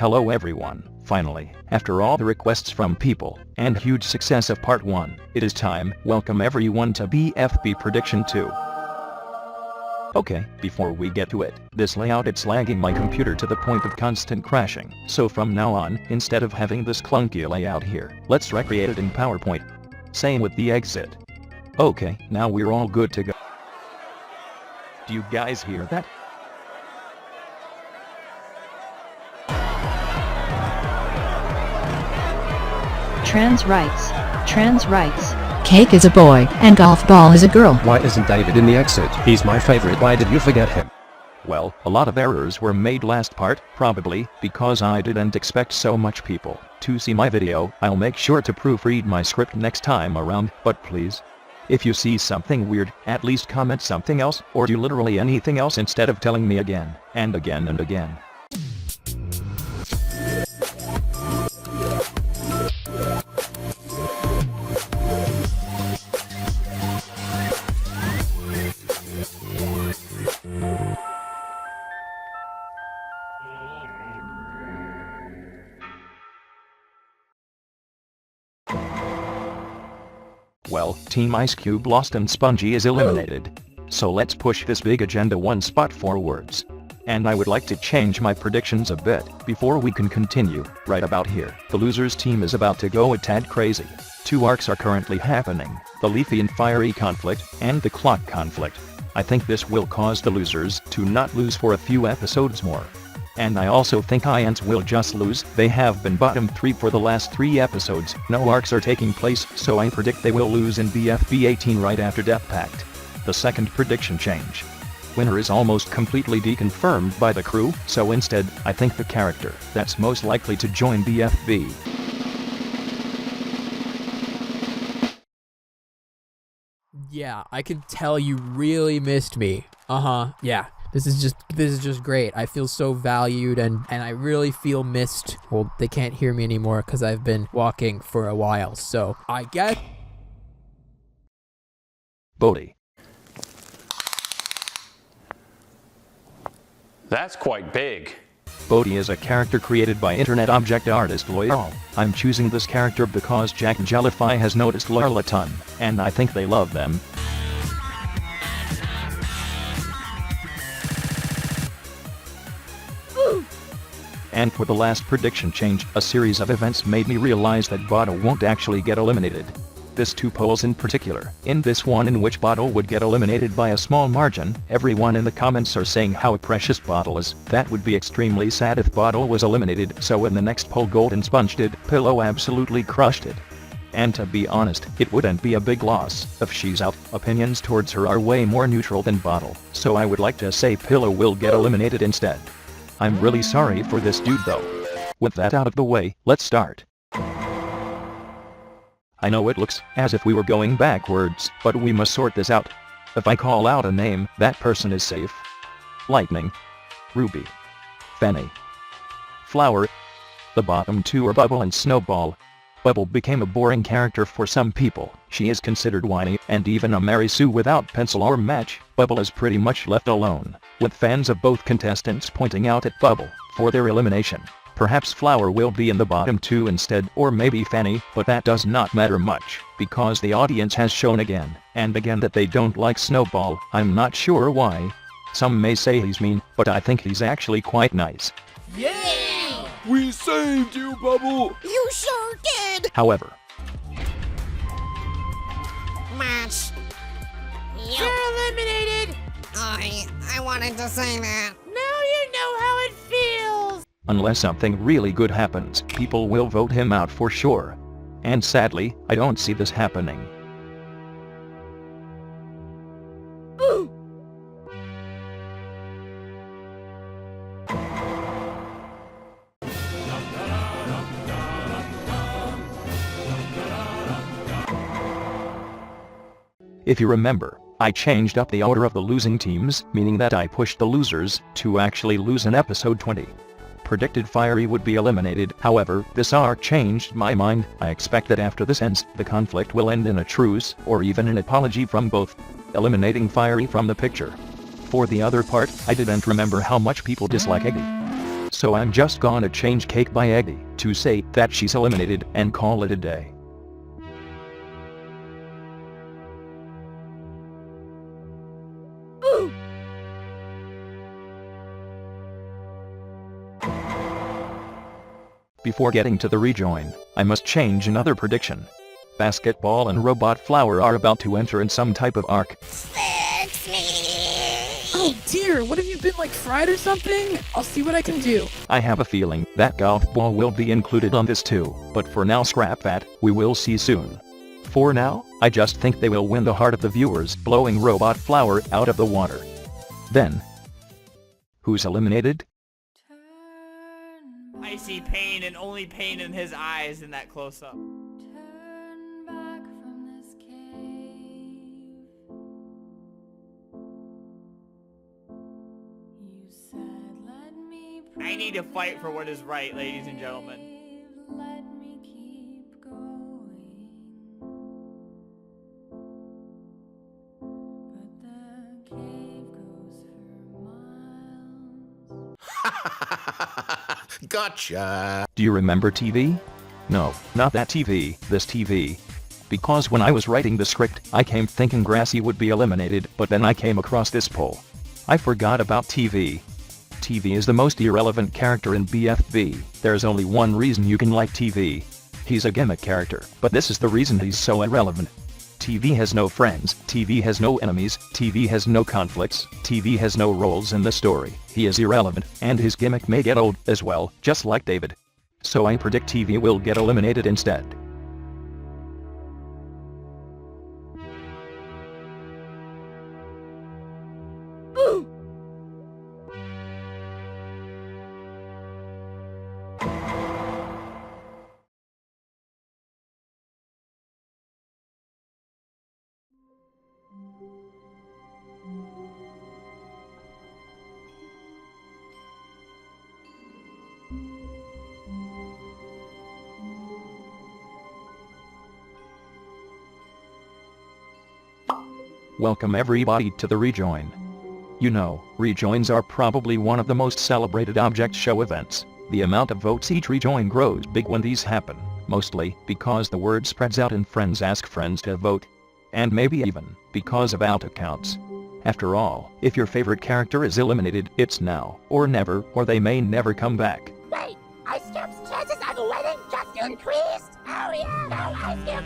Hello everyone, finally, after all the requests from people, and huge success of part 1, it is time. Welcome everyone to BFB Prediction 2. Okay, before we get to it, this layout it's lagging my computer to the point of constant crashing, so from now on, instead of having this clunky layout here, let's recreate it in PowerPoint. Same with the exit. Okay, now we're all good to go. Do you guys hear that? Trans rights. Trans rights. Cake is a boy, and golf ball is a girl. Why isn't David in the exit? He's my favorite. Why did you forget him? Well, a lot of errors were made last part, probably because I didn't expect so much people to see my video. I'll make sure to proofread my script next time around, but please, if you see something weird, at least comment something else, or do literally anything else instead of telling me again, and again and again. Well, Team Ice Cube lost and Spongy is eliminated. So let's push this big agenda one spot forwards. And I would like to change my predictions a bit before we can continue. Right about here, the losers team is about to go a tad crazy. 2 arcs are currently happening, the Leafy and Fiery conflict, and the Clock conflict. I think this will cause the losers to not lose for a few episodes more. And I also think INQUISITION will just lose. They have been bottom 3 for the last 3 episodes. No arcs are taking place, so I predict they will lose in BFB 18 right after Death Pact. The second prediction change. Winner is almost completely deconfirmed by the crew, so instead, I think the character that's most likely to join BFB. Yeah, I can tell you really missed me. Yeah. This is just great. I feel so valued and I really feel missed. Well, they can't hear me anymore because I've been walking for a while, so I guess... Bodhi. That's quite big. Bodhi is a character created by internet object artist Loyal. I'm choosing this character because Jack Jellify has noticed Loyal a ton, and I think they love them. And for the last prediction change, a series of events made me realize that Bottle won't actually get eliminated. This 2 polls in particular. In this one in which Bottle would get eliminated by a small margin, everyone in the comments are saying how precious Bottle is. That would be extremely sad if Bottle was eliminated, so in the next poll Golden Sponge did. Pillow absolutely crushed it. And to be honest, it wouldn't be a big loss if she's out. Opinions towards her are way more neutral than Bottle, so I would like to say Pillow will get eliminated instead. I'm really sorry for this dude though. With that out of the way, let's start. I know it looks as if we were going backwards, but we must sort this out. If I call out a name, that person is safe. Lightning. Ruby. Fanny. Flower. The bottom 2 are Bubble and Snowball. Bubble became a boring character for some people. She is considered whiny, and even a Mary Sue without pencil or match, Bubble is pretty much left alone, with fans of both contestants pointing out at Bubble for their elimination. Perhaps Flower will be in the bottom 2 instead, or maybe Fanny, but that does not matter much, because the audience has shown again and again that they don't like Snowball. I'm not sure why. Some may say he's mean, but I think he's actually quite nice. Yeah! We saved you, Bubble! You sure did! However, Match. You're eliminated! I wanted to say that. Now you know how it feels! unless something really good happens, people will vote him out for sure. And sadly, I don't see this happening. If you remember, I changed up the order of the losing teams, meaning that I pushed the losers to actually lose in episode 20. Predicted Fiery would be eliminated, however, this arc changed my mind. I expect that after this ends, the conflict will end in a truce, or even an apology from both, eliminating Fiery from the picture. For the other part, I didn't remember how much people dislike Eggy. So I'm just gonna change Cake by Eggy to say that she's eliminated and call it a day. Before getting to the rejoin, I must change another prediction. Basketball and Robot Flower are about to enter in some type of arc. Fix me. Oh dear, what have you been, like fried or something? I'll see what I can do. I have a feeling that golf ball will be included on this too, but for now scrap that, we will see soon. For now, I just think they will win the heart of the viewers blowing Robot Flower out of the water. Then, who's eliminated? I see pain and only pain in his eyes in that close-up. I need to fight for what is right, ladies and gentlemen. Gotcha. Do you remember TV? No, not that TV, this TV. Because when I was writing the script, I came thinking Grassy would be eliminated, but then I came across this poll. I forgot about TV. TV is the most irrelevant character in BFB. There's only one reason you can like TV. He's a gimmick character, but this is the reason he's so irrelevant. TV has no friends, TV has no enemies, TV has no conflicts, TV has no roles in the story. He is irrelevant, and his gimmick may get old as well, just like David. So I predict TV will get eliminated instead. Welcome everybody to the rejoin. You know, rejoins are probably one of the most celebrated object show events. The amount of votes each rejoin grows big when these happen, mostly because the word spreads out and friends ask friends to vote. And maybe even because of out accounts. After all, if your favorite character is eliminated, it's now or never, or they may never come back. Wait, Ice Cube's chances of winning just increased? Oh yeah, no, Ice Cube,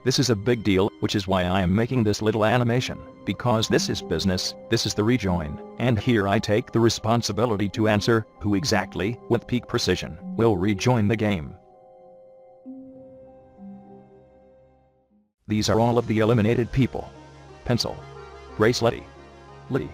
This is a big deal, which is why I am making this little animation, because this is business, this is the rejoin, and here I take the responsibility to answer who exactly, with peak precision, will rejoin the game. These are all of the eliminated people. Pencil, Bracelety, Liddy,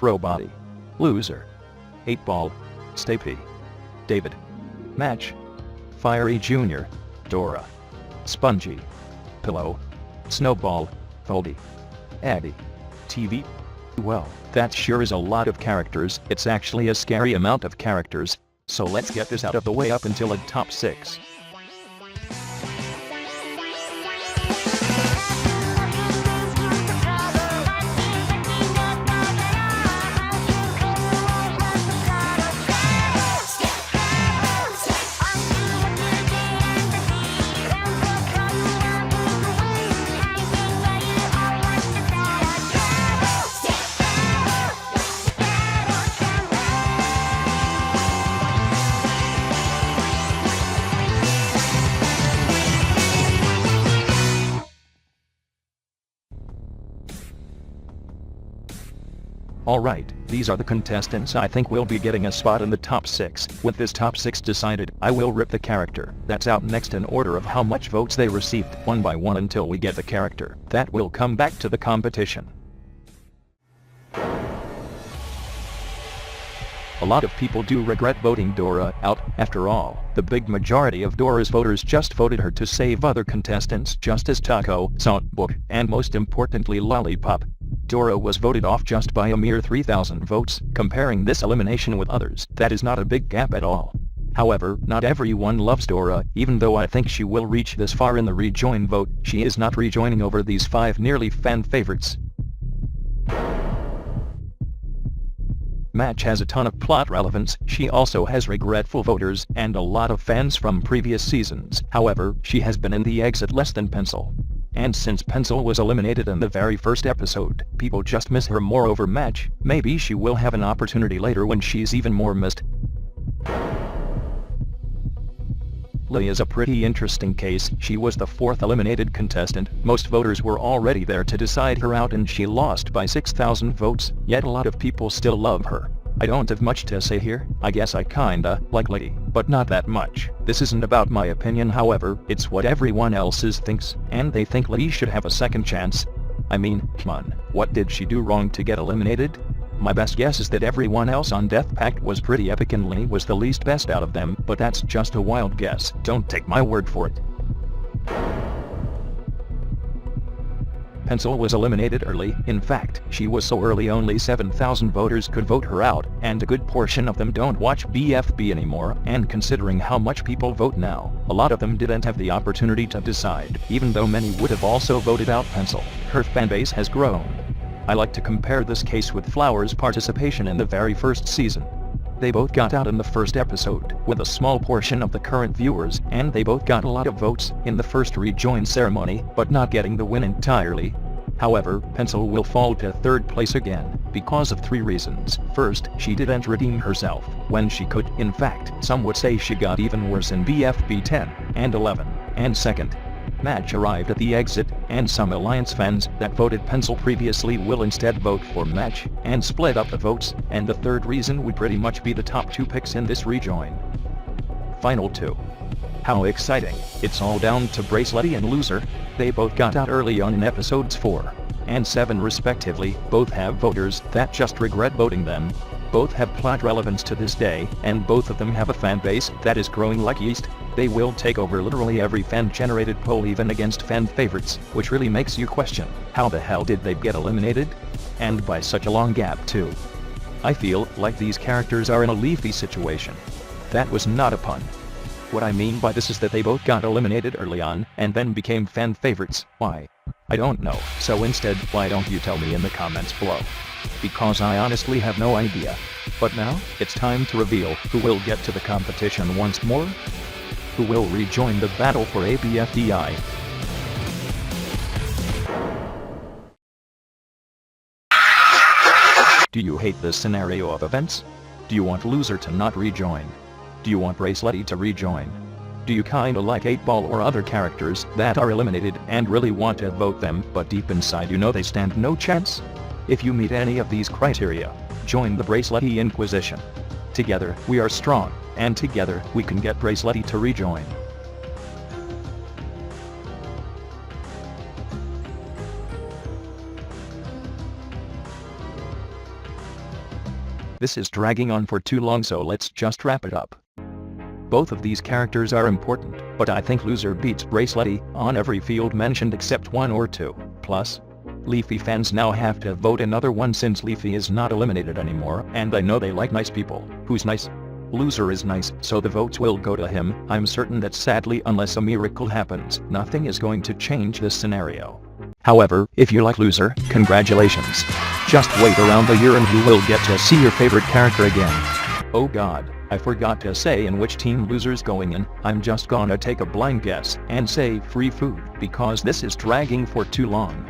Robody, Loser, 8-Ball, Stapy, David, Match, Fiery Jr., Dora, Spongy, Pillow, Snowball, Foldy, Addy, TV. Well, that sure is a lot of characters. It's actually a scary amount of characters. So let's get this out of the way up until a top 6. Alright, these are the contestants I think will be getting a spot in the top 6. With this top 6 decided, I will rip the character that's out next in order of how much votes they received, one by one until we get the character that will come back to the competition. A lot of people do regret voting Dora out. After all, the big majority of Dora's voters just voted her to save other contestants just as Taco, Saltbook, and most importantly Lollipop. Dora was voted off just by a mere 3,000 votes. Comparing this elimination with others, that is not a big gap at all. However, not everyone loves Dora. Even though I think she will reach this far in the rejoin vote, she is not rejoining over these 5 nearly fan favorites. Match has a ton of plot relevance, she also has regretful voters, and a lot of fans from previous seasons. However, she has been in the exit less than Pencil. And since Pencil was eliminated in the very first episode, people just miss her more over Match. Maybe she will have an opportunity later when she's even more missed. Lee is a pretty interesting case. She was the fourth eliminated contestant. Most voters were already there to decide her out and she lost by 6,000 votes, yet a lot of people still love her. I don't have much to say here. I guess I kinda like Lee, but not that much. This isn't about my opinion, however, it's what everyone else's thinks, and they think Lee should have a second chance. I mean, come on, what did she do wrong to get eliminated? My best guess is that everyone else on Death Pact was pretty epic and Lee was the least best out of them, but that's just a wild guess. Don't take my word for it. Pencil was eliminated early. In fact, she was so early only 7,000 voters could vote her out, and a good portion of them don't watch BFB anymore, and considering how much people vote now, a lot of them didn't have the opportunity to decide, even though many would have also voted out Pencil. Her fanbase has grown. I like to compare this case with Flower's participation in the very first season. They both got out in the first episode, with a small portion of the current viewers, and they both got a lot of votes in the first rejoin ceremony, but not getting the win entirely. However, Pencil will fall to third place again, because of 3 reasons. First, she didn't redeem herself, when she could. In fact, some would say she got even worse in BFB 10 and 11. And second, Match arrived at the exit, and some Alliance fans that voted Pencil previously will instead vote for Match, and split up the votes, and the third reason would pretty much be the top 2 picks in this rejoin. Final 2. How exciting. It's all down to Bracelety and Loser. They both got out early on in episodes 4 and 7 respectively. Both have voters that just regret voting them. Both have plot relevance to this day, and both of them have a fan base that is growing like yeast. They will take over literally every fan-generated poll, even against fan favorites, which really makes you question, how the hell did they get eliminated? And by such a long gap too. I feel like these characters are in a Leafy situation. That was not a pun. What I mean by this is that they both got eliminated early on, and then became fan favorites. Why? I don't know, so instead, why don't you tell me in the comments below? Because I honestly have no idea. But now, it's time to reveal who will get to the competition once more. Who will rejoin the battle for ABFDI. Do you hate this scenario of events? Do you want Loser to not rejoin? Do you want Bracelety to rejoin? Do you kinda like 8-Ball or other characters that are eliminated and really want to vote them, but deep inside you know they stand no chance? If you meet any of these criteria, join the Bracelety Inquisition. Together, we are strong, and together, we can get Bracelety to rejoin. This is dragging on for too long, so let's just wrap it up. Both of these characters are important, but I think Loser beats Bracelety on every field mentioned except 1 or 2. Plus, Leafy fans now have to vote another one since Leafy is not eliminated anymore, and I know they like nice people. Who's nice? Loser is nice, so the votes will go to him. I'm certain that sadly, unless a miracle happens, nothing is going to change this scenario. However, if you like Loser, congratulations. Just wait around a year and you will get to see your favorite character again. Oh god, I forgot to say in which team Loser's going in. I'm just gonna take a blind guess and say free food, because this is dragging for too long.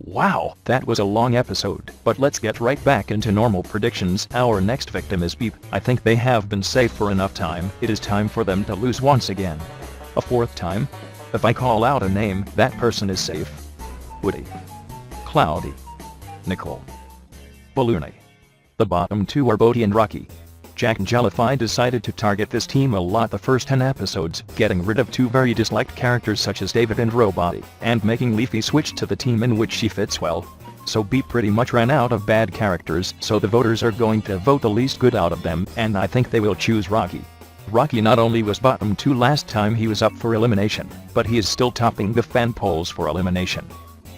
Wow, that was a long episode, but let's get right back into normal predictions. Our next victim is Beep. I think they have been safe for enough time. It is time for them to lose once again. A 4th time? If I call out a name, that person is safe. Woody. Cloudy. Nicole. Balloony. The bottom 2 are Bodhi and Rocky. Jack and Jellify decided to target this team a lot the first 10 episodes, getting rid of 2 very disliked characters such as David and Robotty, and making Leafy switch to the team in which she fits well. So Beep pretty much ran out of bad characters, so the voters are going to vote the least good out of them, and I think they will choose Rocky. Rocky not only was bottom 2 last time he was up for elimination, but he is still topping the fan polls for elimination.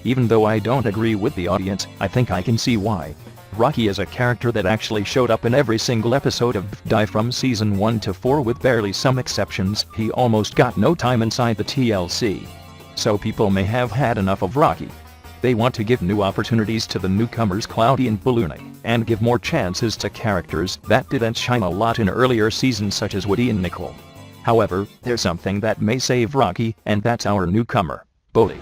Even though I don't agree with the audience, I think I can see why. Rocky is a character that actually showed up in every single episode of BFB from season 1 to 4 with barely some exceptions. He almost got no time inside the TLC. So people may have had enough of Rocky. They want to give new opportunities to the newcomers Cloudy and Balloony, and give more chances to characters that didn't shine a lot in earlier seasons such as Woody and Nickel. However, there's something that may save Rocky, and that's our newcomer, Bodhi.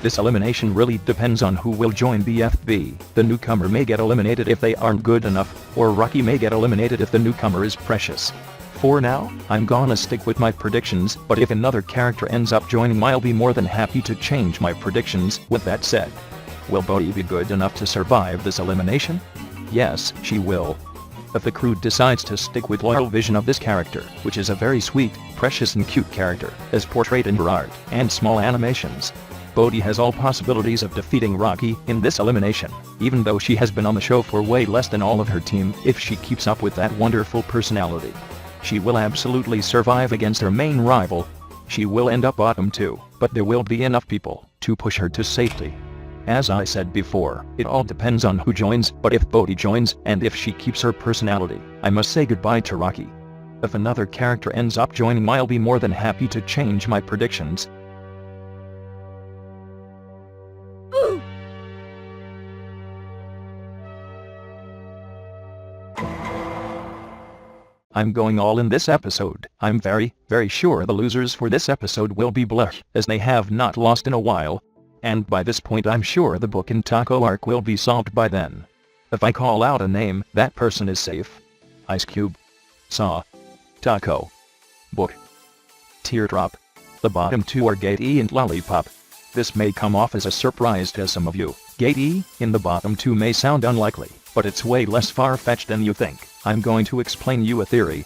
This elimination really depends on who will join BFB. The newcomer may get eliminated if they aren't good enough, or Rocky may get eliminated if the newcomer is precious. For now, I'm gonna stick with my predictions, but if another character ends up joining, I'll be more than happy to change my predictions. With that said, will Bodhi be good enough to survive this elimination? Yes, she will. If the crew decides to stick with loyal vision of this character, which is a very sweet, precious and cute character, as portrayed in her art and small animations, Bodhi has all possibilities of defeating Rocky in this elimination, even though she has been on the show for way less than all of her team. If she keeps up with that wonderful personality, she will absolutely survive against her main rival. She will end up bottom 2, but there will be enough people to push her to safety. As I said before, it all depends on who joins, but if Bodhi joins, and if she keeps her personality, I must say goodbye to Rocky. If another character ends up joining, I'll be more than happy to change my predictions. I'm going all in this episode. I'm very, very sure the losers for this episode will be Blech, as they have not lost in a while. And by this point I'm sure the Book and Taco arc will be solved by then. If I call out a name, that person is safe. Ice Cube. Saw. Taco. Book. Teardrop. The bottom 2 are Gate E and Lollipop. This may come off as a surprise to some of you. Gate E in the bottom 2 may sound unlikely, but it's way less far-fetched than you think. I'm going to explain you a theory.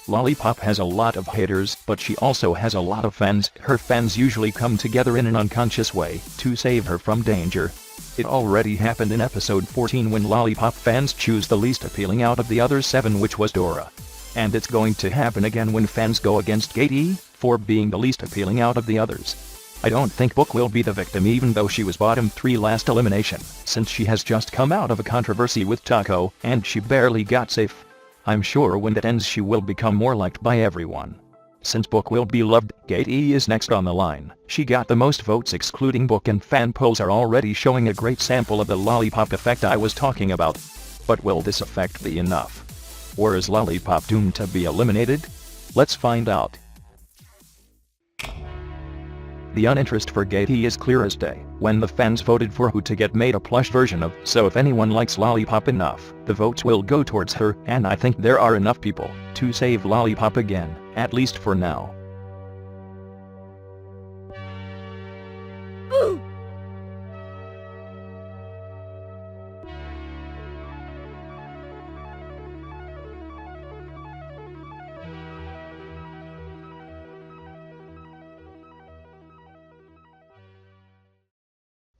Lollipop has a lot of haters, but she also has a lot of fans. Her fans usually come together in an unconscious way to save her from danger. It already happened in episode 14 when Lollipop fans choose the least appealing out of the other 7, which was Dora. And it's going to happen again when fans go against Gate E for being the least appealing out of the others. I don't think Book will be the victim, even though she was bottom 3 last elimination, since she has just come out of a controversy with Taco, and she barely got safe. I'm sure when that ends she will become more liked by everyone. Since Book will be loved, Gate E is next on the line. She got the most votes excluding Book, and fan polls are already showing a great sample of the Lollipop effect I was talking about. But will this effect be enough? Or is Lollipop doomed to be eliminated? Let's find out. The uninterest for Gate E is clear as day, when the fans voted for who to get made a plush version of, so if anyone likes Lollipop enough, the votes will go towards her, and I think there are enough people to save Lollipop again, at least for now.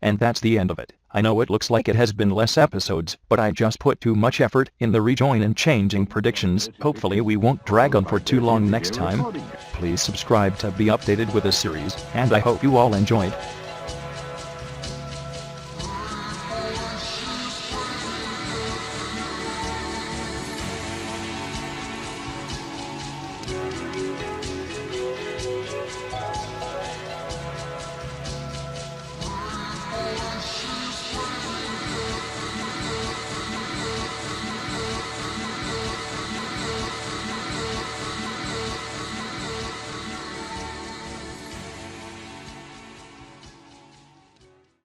And that's the end of it. I know it looks like it has been less episodes, but I just put too much effort in the rejoin and changing predictions. Hopefully we won't drag on for too long next time. Please subscribe to be updated with the series, and I hope you all enjoyed.